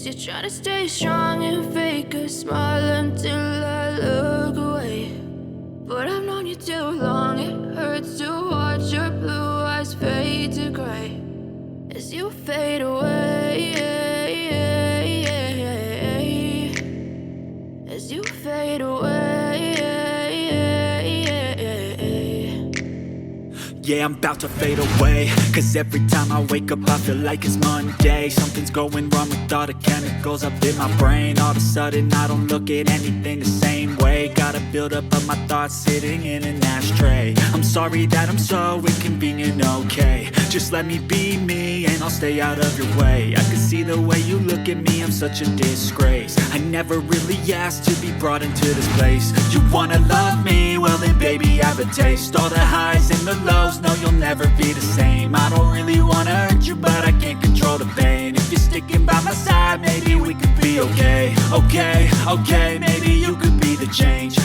Guess you're trying to stay strong and fake a smile until I look away. But I've known you too long, it hurts to watch your blue eyes fade to gray as you fade away, as you fade away. Yeah, I'm about to fade away, cause every time I wake up I feel like it's Monday. Something's going wrong with all the chemicals up in my brain. All of a sudden I don't look at anything the same way. Got a buildup of my thoughts sitting in an ashtray. I'm sorry that I'm so inconvenient, okay. Just let me be me and I'll stay out of your way. I can see the way you look at me, I'm such a disgrace. I never really asked to be brought into this place. You wanna love me? Well then baby I have a taste. All the highs and the lows, no you'll never be the same. I don't really wanna hurt you but I can't control the pain. If you're sticking by my side maybe we could be okay. Okay, maybe you could be the change.